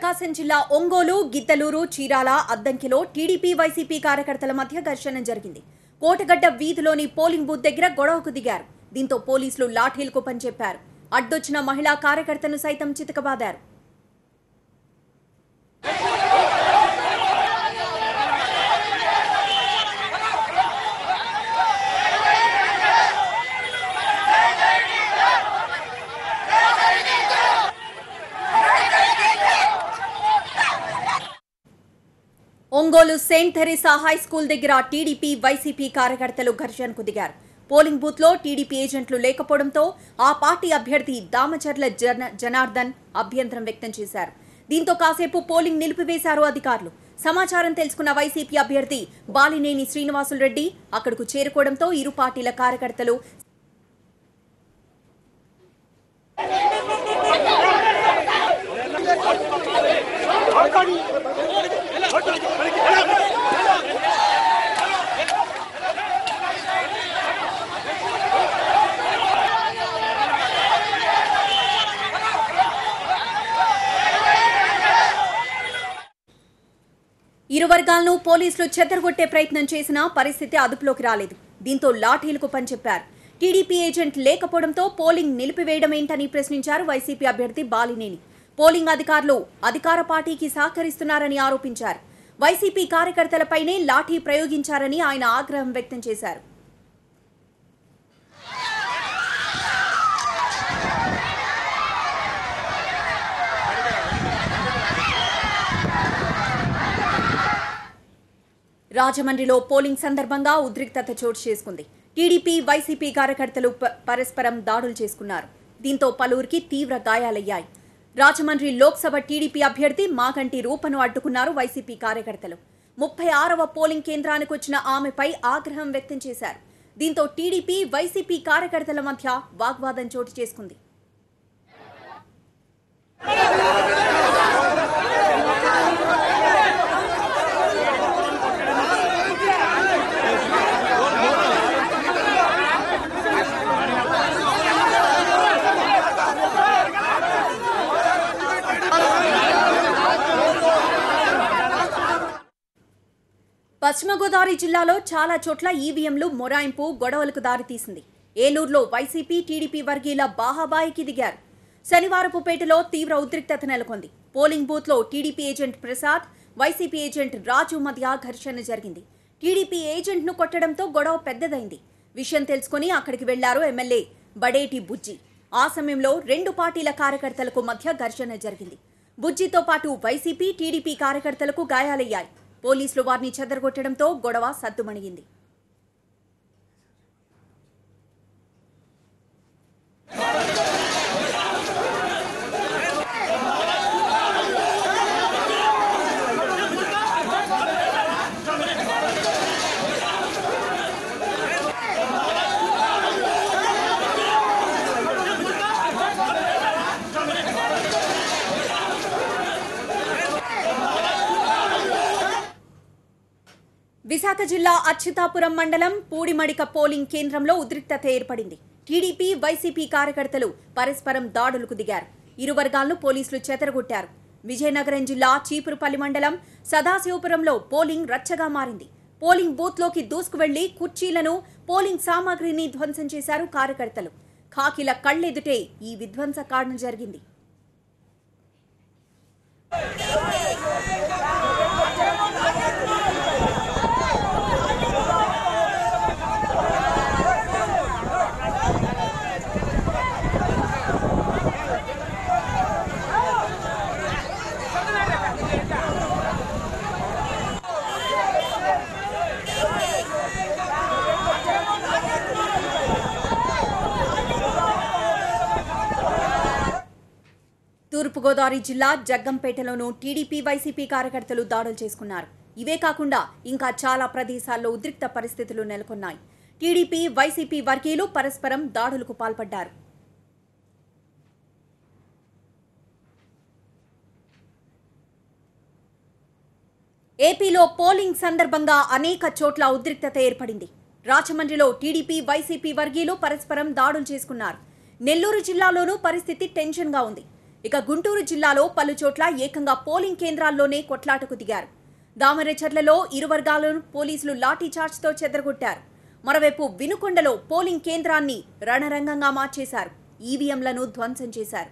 ప్రకాశం జిల్లా Ongole, Giddalur, Chirala, అద్దంకిలో TDP YCP కార్యకర్తల మధ్య ఘర్షణ జరిగింది. కోటగడ్డ వీధిలోని పోలింగ్ బూత్ దగ్గర గొడవకు దిగారు. దీంతో పోలీసులు లాఠీలకు పనిచెప్పారు. అడ్డొచ్చిన మహిళా కార్యకర్తను సైతం చితకబాదారు. Ongole Saint Teresa High School దగ్గర టీడీపీ వైసీపీ కార్యకర్తలు ఘర్షణకు దిగారు. పోలింగ్ బూత్ లో టీడీపీ ఏజెంట్లు లేకపోవడంతో ఆ పార్టీ అభ్యర్థి దామచర్ల జనార్దన్ అభ్యంతరం వ్యక్తం చేశారు. దీంతో కాసేపు పోలింగ్ నిలిపివేశారు అధికారులు. సమాచారం తెలుసుకున్న వైసీపీ అభ్యర్థి బాలినేని శ్రీనివాసులు రెడ్డి అక్కడకు చేరుకోవడంతో ఇరు పార్టీల కార్యకర్తలు ఇరు వర్గాలను పోలీసులు చెదరగొట్టే ప్రయత్నం చేసినా పరిస్థితి అదుపులోకి రాలేదు. దీంతో లాఠీలకు పనిచెప్పారు. టీడీపీ ఏజెంట్ లేకపోవడంతో పోలింగ్ నిలిపివేయడం ఏంటని ప్రశ్నించారు వైసీపీ అభ్యర్థి బాలినేని. పోలింగ్ అధికారులు అధికార పార్టీకి సహకరిస్తున్నారని ఆరోపించారు. వైసీపీ కార్యకర్తలపైనే లాఠీ ప్రయోగించారని ఆయన ఆగ్రహం వ్యక్తం చేశారు. రాజమండ్రిలో పోలింగ్ సందర్భంగా ఉద్రిక్తత చోటు చేసుకుంది. టీడీపీ వైసీపీ కార్యకర్తలు పరస్పరం దాడులు చేసుకున్నారు. దీంతో పలువురికి తీవ్ర గాయాలయ్యాయి. రాజమండ్రి లోక్సభ టీడీపీ అభ్యర్థి మాగంటి రూపను అడ్డుకున్నారు వైసీపీ కార్యకర్తలు. 36వ పోలింగ్ కేంద్రానికి వచ్చిన ఆమెపై ఆగ్రహం వ్యక్తం చేశారు. దీంతో టీడీపీ వైసీపీ కార్యకర్తల మధ్య వాగ్వాదం చోటు చేసుకుంది. పశ్చిమ గోదావరి జిల్లాలో చాలా చోట్ల ఈవీఎంలు మొరాయింపు గొడవలకు దారితీసింది. ఏలూరులో వైసీపీ టీడీపీ వర్గీయుల బాహాబాయికి దిగారు. శనివారపుపేటలో తీవ్ర ఉద్రిక్తత నెలకొంది. పోలింగ్ బూత్ లో TDP agent Prasad, YCP agent Raju మధ్య ఘర్షణ జరిగింది. టీడీపీ ఏజెంట్ ను కొట్టడంతో గొడవ పెద్దదైంది. విషయం తెలుసుకుని అక్కడికి వెళ్లారు ఎమ్మెల్యే బడేటి బుజ్జి. ఆ సమయంలో రెండు పార్టీల కార్యకర్తలకు మధ్య ఘర్షణ జరిగింది. బుజ్జితో పాటు వైసీపీ టీడీపీ కార్యకర్తలకు గాయాలయ్యాయి. పోలీసులు వారిని చెదరగొట్టడంతో గొడవ సద్దుమణిగింది. విశాఖ జిల్లా అచ్యుతాపురం మండలం పూడిమడిక పోలింగ్ కేంద్రంలో ఉద్రిక్తత ఏర్పడింది. టీడీపీ వైసీపీ కార్యకర్తలు పరస్పరం దాడులకు దిగారు. ఇరు వర్గాలను పోలీసులు చెదరగొట్టారు. విజయనగరం జిల్లా చీపురుపల్లి మండలం సదాశివపురంలో పోలింగ్ రచ్చగా మారింది. పోలింగ్ బూత్ లోకి దూసుకువెళ్లి కుర్చీలను, పోలింగ్ సామాగ్రిని ధ్వంసం చేశారు కార్యకర్తలు. ఖాకీల కళ్లెదుటే ఈ విధ్వంసకాండ జరిగింది. తూర్పుగోదావరి జిల్లా జగ్గంపేటలోనూ టీడీపీ వైసీపీ కార్యకర్తలు దాడులు చేసుకున్నారు. ఇవే కాకుండా ఇంకా చాలా ప్రదేశాల్లో ఉద్రిక్త పరిస్థితులు నెలకొన్నాయి. టీడీపీ వైసీపీ వర్గీయులు పరస్పరం దాడులకు పాల్పడ్డారు. ఏపీలో పోలింగ్ సందర్భంగా అనేక చోట్ల ఉద్రిక్తత ఏర్పడింది. రాజమండ్రిలో టీడీపీ వైసీపీ వర్గీయులు పరస్పరం దాడులు చేసుకున్నారు. నెల్లూరు జిల్లాలోనూ పరిస్థితి టెన్షన్గా ఉంది. ఇక గుంటూరు జిల్లాలో పలు చోట్ల ఏకంగా పోలింగ్ కేంద్రాల్లోనే కొట్లాటకు దిగారు. దామరచెర్లలో ఇరు వర్గాలను పోలీసులు లాఠీ చార్జ్తో చెదరగొట్టారు. మరోవైపు వినుకొండలో పోలింగ్ కేంద్రాన్ని రణరంగంగా మార్చేశారు. ఈవీఎంలను ధ్వంసం చేశారు.